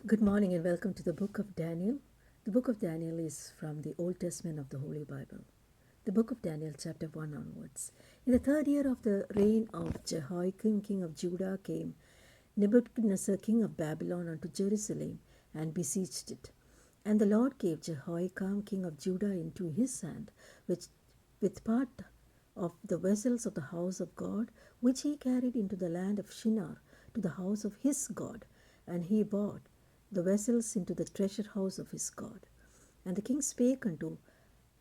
Good morning and welcome to the book of Daniel. The book of Daniel is from the Old Testament of the Holy Bible. The book of Daniel, chapter 1 onwards. In the third year of the reign of Jehoiakim, king of Judah, came Nebuchadnezzar, king of Babylon, unto Jerusalem and besieged it. And the Lord gave Jehoiakim, king of Judah, into his hand, with part of the vessels of the house of God, which he carried into the land of Shinar, to the house of his God. And he brought the vessels into the treasure house of his God. And the king spake unto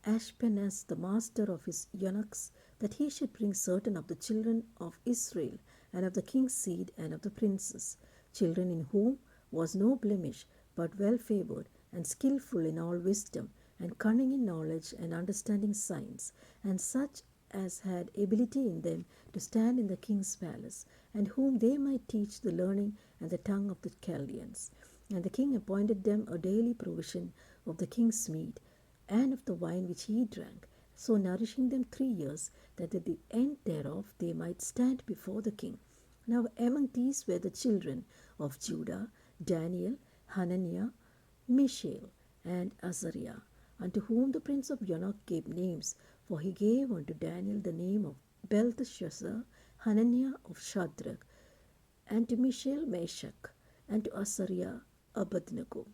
Ashpenaz, the master of his eunuchs, that he should bring certain of the children of Israel, and of the king's seed, and of the princes, children in whom was no blemish, but well favored, and skillful in all wisdom, and cunning in knowledge, and understanding signs, and such as had ability in them to stand in the king's palace, and whom they might teach the learning and the tongue of the Chaldeans. And the king appointed them a daily provision of the king's meat, and of the wine which he drank, so nourishing them 3 years, that at the end thereof they might stand before the king. Now among these were the children of Judah, Daniel, Hananiah, Mishael, and Azariah, unto whom the prince of eunuch gave names, for he gave unto Daniel the name of Belteshazzar, Hananiah of Shadrach, and to Mishael Meshach, and to Azariah Abednego.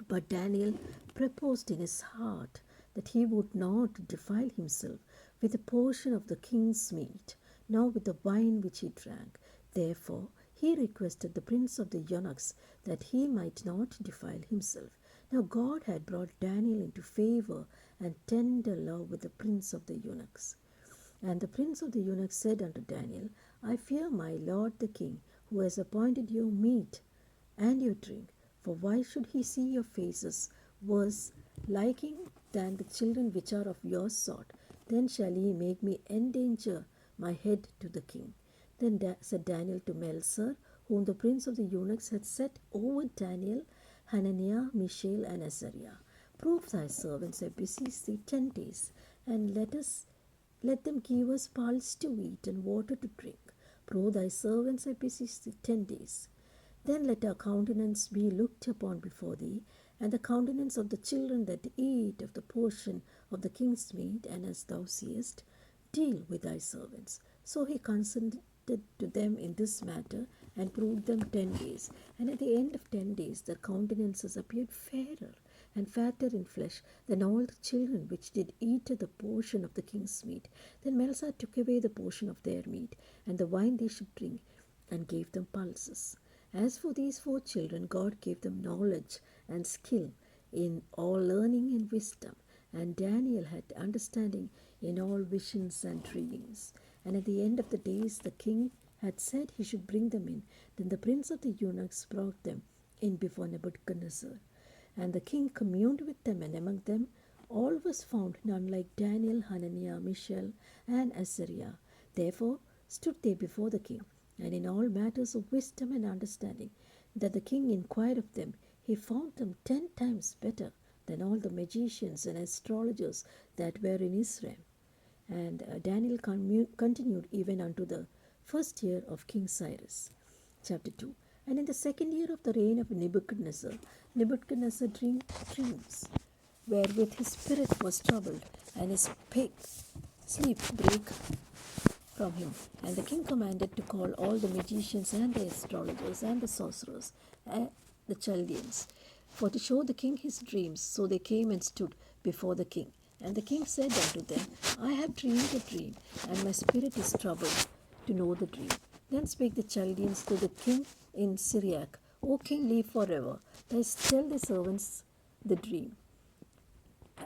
But Daniel purposed in his heart that he would not defile himself with a portion of the king's meat, nor with the wine which he drank. Therefore he requested the prince of the eunuchs that he might not defile himself. Now God had brought Daniel into favor and tender love with the prince of the eunuchs. And the prince of the eunuchs said unto Daniel, I fear my lord the king, who has appointed your meat and your drink. For why should he see your faces worse liking than the children which are of your sort? Then shall he make me endanger my head to the king. Then said Daniel to Melzar, whom the prince of the eunuchs had set over Daniel, Hananiah, Mishael, and Azariah, prove thy servants, I beseech thee, 10 days, and let them give us pulse to eat and water to drink. Prove thy servants, I beseech thee, 10 days. Then let our countenance be looked upon before thee, and the countenance of the children that eat of the portion of the king's meat, and as thou seest, deal with thy servants. So he consented to them in this matter, and proved them 10 days. And at the end of 10 days their countenances appeared fairer and fatter in flesh than all the children which did eat of the portion of the king's meat. Then Melzar took away the portion of their meat, and the wine they should drink, and gave them pulses. As for these 4 children, God gave them knowledge and skill in all learning and wisdom. And Daniel had understanding in all visions and dreams. And at the end of the days, the king had said he should bring them in. Then the prince of the eunuchs brought them in before Nebuchadnezzar. And the king communed with them, and among them all was found none like Daniel, Hananiah, Mishael, and Azariah. Therefore stood they before the king. And in all matters of wisdom and understanding that the king inquired of them, he found them 10 times better than all the magicians and astrologers that were in Israel. And Daniel continued even unto the first year of King Cyrus. Chapter 2. And in the second year of the reign of Nebuchadnezzar, Nebuchadnezzar dreamed dreams, wherewith his spirit was troubled, and his sleep brake from him. And the king commanded to call all the magicians and the astrologers and the sorcerers and the Chaldeans, for to show the king his dreams. So they came and stood before the king. And the king said unto them, I have dreamed a dream, and my spirit is troubled to know the dream. Then spake the Chaldeans to the king in Syriac, O king, live forever. Tell the servants the dream,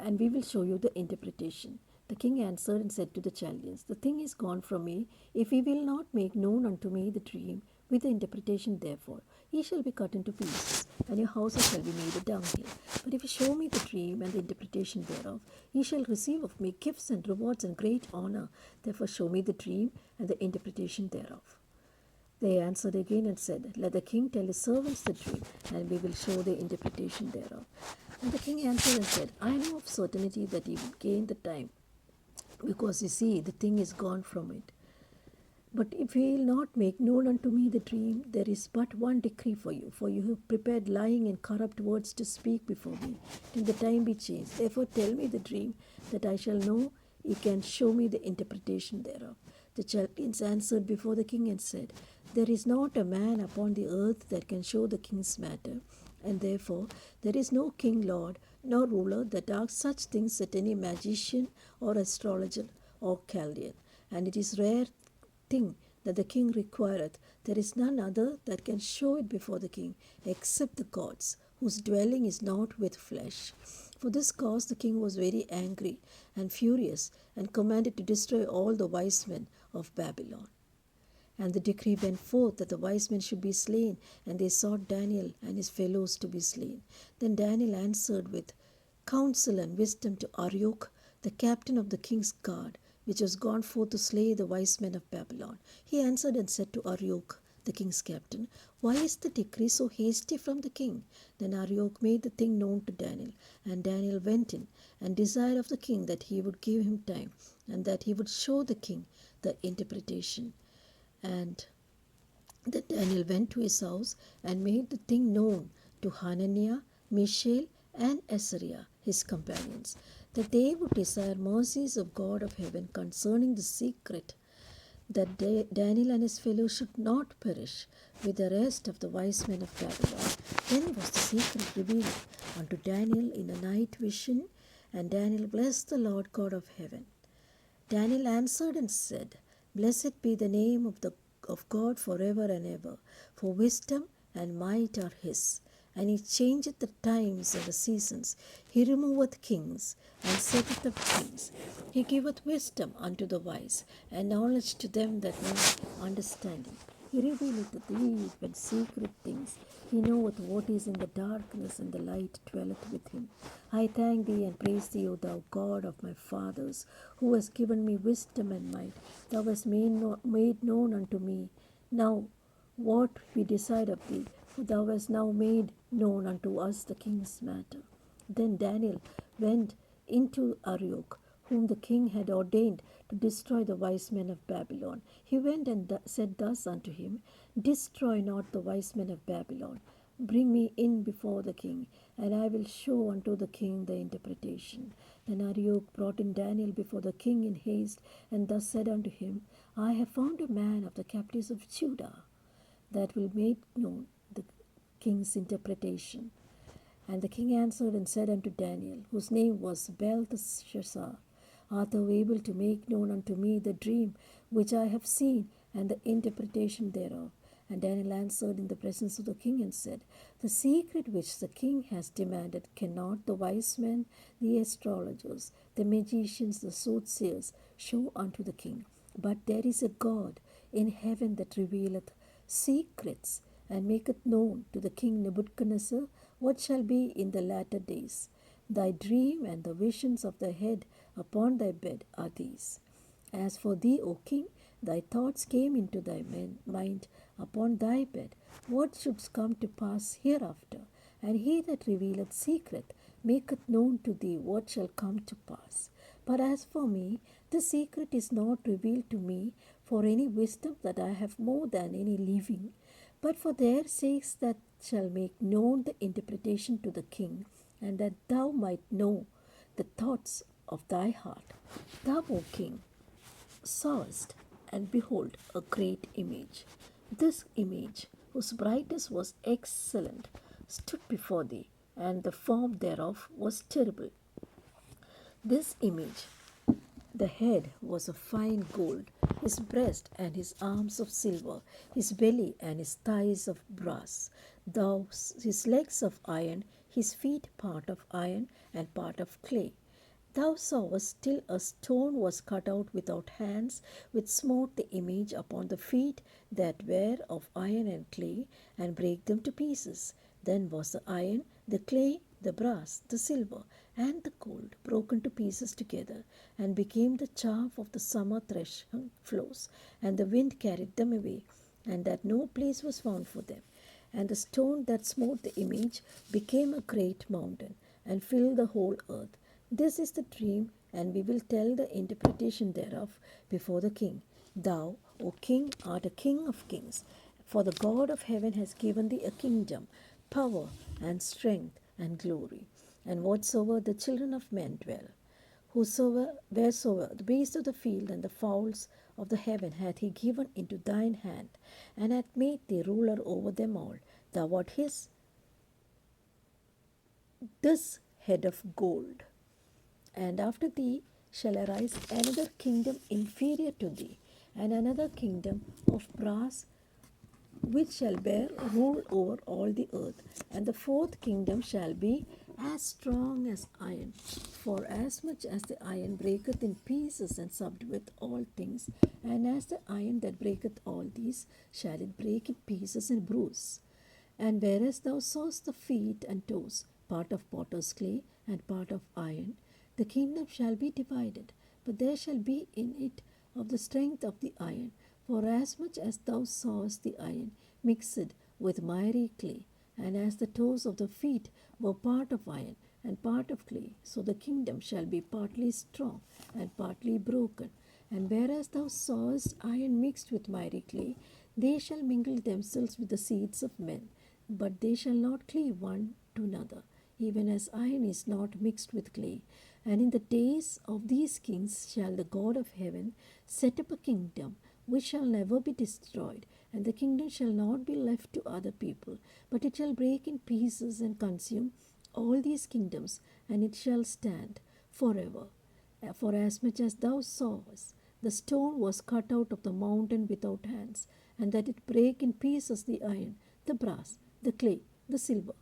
and we will show you the interpretation. The king answered and said to the Chaldeans, The thing is gone from me. If ye will not make known unto me the dream with the interpretation therefore, ye shall be cut into pieces, and your houses shall be made a dunghill. But if ye show me the dream and the interpretation thereof, ye shall receive of me gifts and rewards and great honor. Therefore show me the dream and the interpretation thereof. They answered again and said, Let the king tell his servants the dream, and we will show the interpretation thereof. And the king answered and said, I know of certainty that ye will gain the time, because you see, the thing is gone from it. But if he will not make known unto me the dream, there is but one decree for you have prepared lying and corrupt words to speak before me, till the time be changed. Therefore tell me the dream, that I shall know ye can show me the interpretation thereof. The Chaldeans answered before the king and said, There is not a man upon the earth that can show the king's matter, and therefore there is no king, lord, nor ruler that asks such things at any magician or astrologer or Chaldean. And it is rare thing that the king requireth. There is none other that can show it before the king, except the gods, whose dwelling is not with flesh. For this cause the king was very angry and furious, and commanded to destroy all the wise men of Babylon. And the decree went forth that the wise men should be slain, and they sought Daniel and his fellows to be slain. Then Daniel answered with counsel and wisdom to Arioch, the captain of the king's guard, which was gone forth to slay the wise men of Babylon. He answered and said to Arioch, the king's captain, Why is the decree so hasty from the king? Then Arioch made the thing known to Daniel, and Daniel went in and desired of the king that he would give him time, and that he would show the king the interpretation. And then Daniel went to his house and made the thing known to Hananiah, Mishael, and Azariah, his companions, that they would desire mercies of God of heaven concerning the secret, that Daniel and his fellows should not perish with the rest of the wise men of Babylon. Then was the secret revealed unto Daniel in a night vision, and Daniel blessed the Lord God of heaven. Daniel answered and said, Blessed be the name of God forever and ever, for wisdom and might are his. And he changeth the times and the seasons. He removeth kings, and setteth up kings. He giveth wisdom unto the wise, and knowledge to them that know understanding. He revealeth the deep and secret things. He knoweth what is in the darkness, and the light dwelleth with him. I thank thee and praise thee, O thou God of my fathers, who hast given me wisdom and might. Thou hast made known unto me now what we decide of thee, for thou hast now made known unto us the king's matter. Then Daniel went into Arioch, whom the king had ordained to destroy the wise men of Babylon. He went and said thus unto him, Destroy not the wise men of Babylon. Bring me in before the king, and I will show unto the king the interpretation. Then Arioch brought in Daniel before the king in haste, and thus said unto him, I have found a man of the captives of Judah that will make known the king's interpretation. And the king answered and said unto Daniel, whose name was Belteshazzar, Art thou able to make known unto me the dream which I have seen, and the interpretation thereof? And Daniel answered in the presence of the king and said, The secret which the king has demanded cannot the wise men, the astrologers, the magicians, the soothsayers show unto the king. But there is a God in heaven that revealeth secrets, and maketh known to the king Nebuchadnezzar what shall be in the latter days. Thy dream and the visions of thy head upon thy bed are these. As for thee, O king, thy thoughts came into thy mind upon thy bed, what should come to pass hereafter. And he that revealeth secret maketh known to thee what shall come to pass. But as for me, the secret is not revealed to me for any wisdom that I have more than any living, but for their sakes that shall make known the interpretation to the king, and that thou might know the thoughts of thy heart. Thou, O king, sawest, and behold, a great image. This image, whose brightness was excellent, stood before thee, and the form thereof was terrible. This image, the head was of fine gold, his breast and his arms of silver, his belly and his thighs of brass, his legs of iron, his feet part of iron and part of clay. Thou sawest till a stone was cut out without hands, which smote the image upon the feet that were of iron and clay, and brake them to pieces. Then was the iron, the clay, the brass, the silver, and the gold broken to pieces together, and became the chaff of the summer threshing floors, and the wind carried them away, and that no place was found for them. And the stone that smote the image became a great mountain, and filled the whole earth. This is the dream, and we will tell the interpretation thereof before the king. Thou, O king, art a king of kings. For the God of heaven has given thee a kingdom, power, and strength, and glory. And whatsoever the children of men dwell, wheresoever the beasts of the field and the fowls of the heaven hath he given into thine hand, and hath made thee ruler over them all. Thou art his, this head of gold. And after thee shall arise another kingdom inferior to thee, and another kingdom of brass, which shall bear rule over all the earth. And the fourth kingdom shall be as strong as iron. For as much as the iron breaketh in pieces and subdueth all things, and as the iron that breaketh all these, shall it break in pieces and bruise. And whereas thou sawest the feet and toes, part of potter's clay and part of iron, the kingdom shall be divided, but there shall be in it of the strength of the iron. For as much as thou sawest the iron mixed with miry clay, and as the toes of the feet were part of iron and part of clay, so the kingdom shall be partly strong and partly broken. And whereas thou sawest iron mixed with miry clay, they shall mingle themselves with the seeds of men, but they shall not cleave one to another, even as iron is not mixed with clay. And in the days of these kings shall the God of heaven set up a kingdom which shall never be destroyed, and the kingdom shall not be left to other people, but it shall break in pieces and consume all these kingdoms, and it shall stand forever. For as much as thou sawest, the stone was cut out of the mountain without hands, and that it brake in pieces the iron, the brass, the clay, the silver,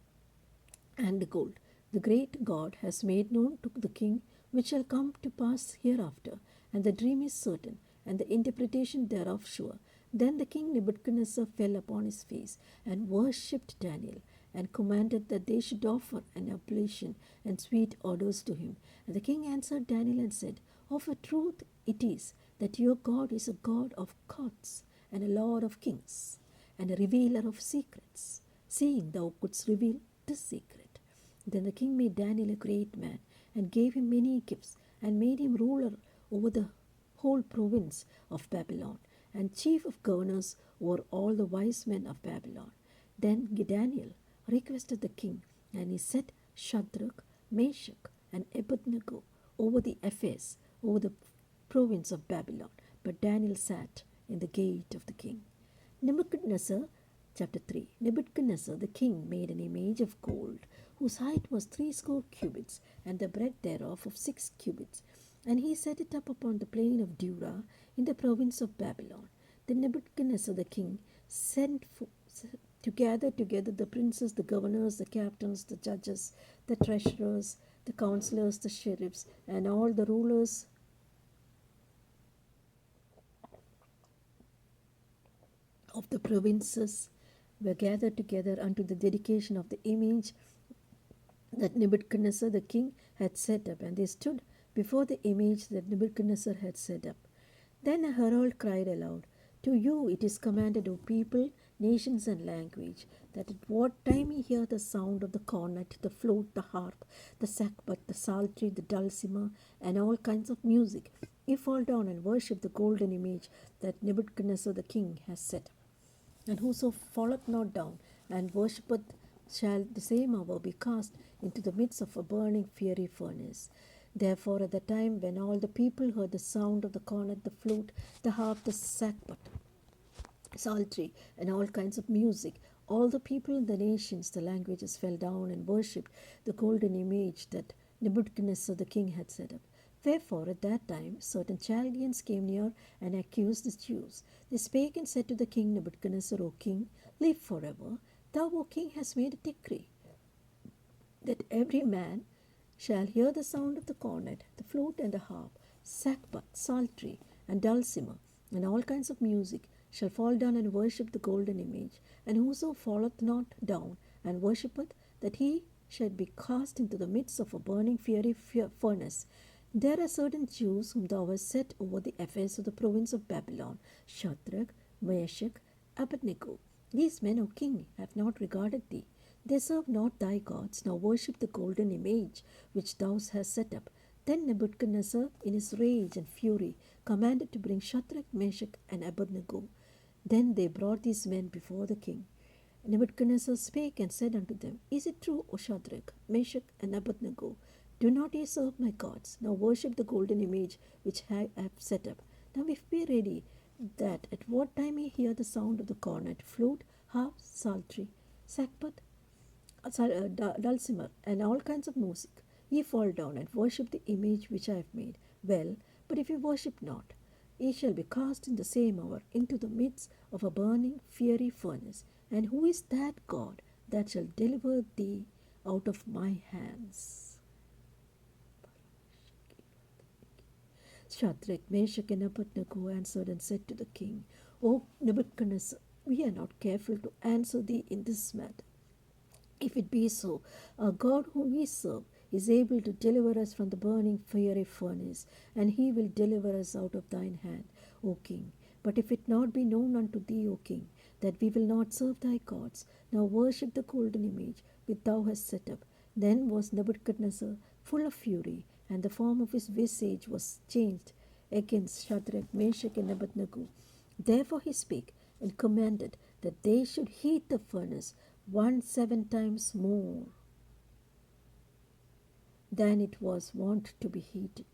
and the gold, the great God has made known to the king which shall come to pass hereafter. And the dream is certain, and the interpretation thereof sure. Then the king Nebuchadnezzar fell upon his face, and worshipped Daniel, and commanded that they should offer an oblation and sweet odors to him. And the king answered Daniel and said, Of a truth it is that your God is a God of gods, and a Lord of kings, and a revealer of secrets, seeing thou couldst reveal this secret. Then the king made Daniel a great man, and gave him many gifts, and made him ruler over the whole province of Babylon, and chief of governors over all the wise men of Babylon. Then Daniel requested the king, and he set Shadrach, Meshach, and Abednego over the affairs over the province of Babylon. But Daniel sat in the gate of the king. Nebuchadnezzar, chapter 3. Nebuchadnezzar the king made an image of gold, whose height was 60 cubits, and the breadth thereof of 6 cubits. And he set it up upon the plain of Dura in the province of Babylon. Then Nebuchadnezzar the king sent to gather together the princes, the governors, the captains, the judges, the treasurers, the counselors, the sheriffs, and all the rulers of the provinces were gathered together unto the dedication of the image that Nebuchadnezzar the king had set up, and they stood before the image that Nebuchadnezzar had set up. Then a herald cried aloud, To you it is commanded, O people, nations, and language, that at what time ye hear the sound of the cornet, the flute, the harp, the sackbut, the psaltery, the dulcimer, and all kinds of music, ye fall down and worship the golden image that Nebuchadnezzar the king has set up. And whoso falleth not down and worshippeth shall the same hour be cast into the midst of a burning fiery furnace. Therefore at the time when all the people heard the sound of the cornet, the flute, the harp, the sackbut, psaltery, and all kinds of music, all the people in the nations, the languages, fell down and worshipped the golden image that Nebuchadnezzar the king had set up. Wherefore at that time certain Chaldeans came near and accused the Jews. They spake and said to the king Nebuchadnezzar, O king, live forever. Thou, O king, hast made a decree that every man shall hear the sound of the cornet, the flute, and the harp, sackbut, psaltery, and dulcimer, and all kinds of music, shall fall down and worship the golden image. And whoso falleth not down and worshippeth, that he shall be cast into the midst of a burning fiery furnace. There are certain Jews whom thou hast set over the affairs of the province of Babylon, Shadrach, Meshach, Abednego. These men, O king, have not regarded thee. They serve not thy gods, nor worship the golden image which thou hast set up. Then Nebuchadnezzar, in his rage and fury, commanded to bring Shadrach, Meshach, and Abednego. Then they brought these men before the king. Nebuchadnezzar spake and said unto them, Is it true, O Shadrach, Meshach, and Abednego? Do not ye serve my gods, nor worship the golden image which I have set up. Now if be ready, that at what time ye hear the sound of the cornet, flute, harp, psaltery, sackbut, dulcimer, and all kinds of music, ye fall down and worship the image which I have made. Well, but if ye worship not, ye shall be cast in the same hour into the midst of a burning fiery furnace. And who is that God that shall deliver thee out of my hands? Shadrach, Meshach, and Abednego answered and said to the king, O Nebuchadnezzar, we are not careful to answer thee in this matter. If it be so, our God whom we serve is able to deliver us from the burning fiery furnace, and he will deliver us out of thine hand, O king. But if it not be known unto thee, O king, that we will not serve thy gods, nor worship the golden image which thou hast set up, then was Nebuchadnezzar full of fury, and the form of his visage was changed against Shadrach, Meshach, and Abednego. Therefore he spake and commanded that they should heat the furnace 7 times more than it was wont to be heated.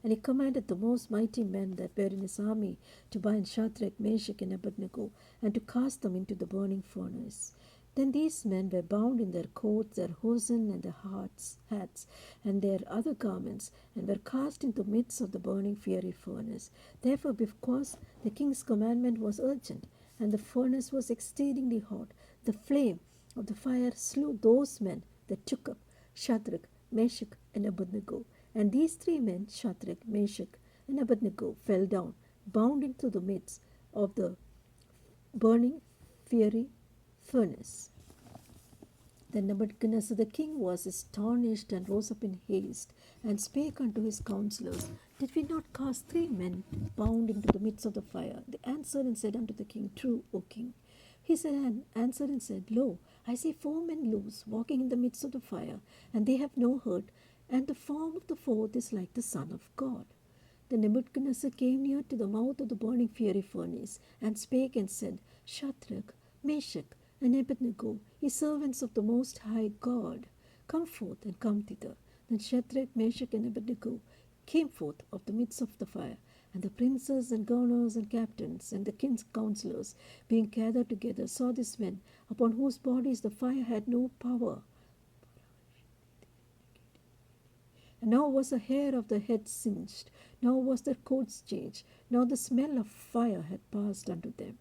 And he commanded the most mighty men that were in his army to bind Shadrach, Meshach, and Abednego, and to cast them into the burning furnace. Then these men were bound in their coats, their hosen, and their hats, and their other garments, and were cast into the midst of the burning fiery furnace. Therefore, because the king's commandment was urgent, and the furnace was exceedingly hot, the flame of the fire slew those men that took up Shadrach, Meshach, and Abednego. And these 3 men, Shadrach, Meshach, and Abednego, fell down, bound into the midst of the burning fiery furnace. Then Nebuchadnezzar the king was astonished, and rose up in haste, and spake unto his counselors, Did we not cast 3 men bound into the midst of the fire? They answered and said unto the king, True, O king. He answered and said, Lo, I see 4 men loose, walking in the midst of the fire, and they have no hurt, and the form of the 4th is like the Son of God. Then Nebuchadnezzar came near to the mouth of the burning fiery furnace, and spake and said, Shadrach, Meshach, and Abednego, ye servants of the Most High God, come forth and come thither. Then Shadrach, Meshach, and Abednego came forth of the midst of the fire, and the princes and governors and captains and the king's counselors, being gathered together, saw these men, upon whose bodies the fire had no power. And nor was the hair of the head singed, nor was their coats changed, nor the smell of fire had passed unto them.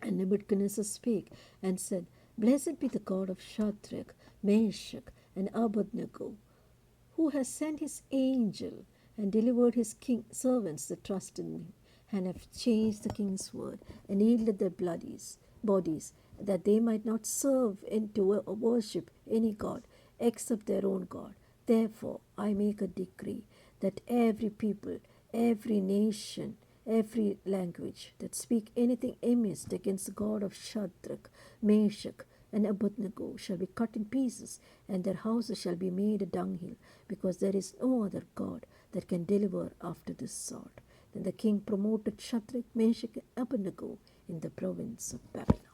And Nebuchadnezzar spake and said, Blessed be the God of Shadrach, Meshach, and Abednego, who has sent his angel and delivered his servants that trust in him, and have changed the king's word, and yielded their bodies, that they might not serve and to worship any god except their own God. Therefore I make a decree that every people, every nation, every language that speak anything amiss against the God of Shadrach, Meshach, and Abednego shall be cut in pieces, and their houses shall be made a dunghill, because there is no other God that can deliver after this sort. Then the king promoted Shadrach, Meshach, and Abednego in the province of Babylon.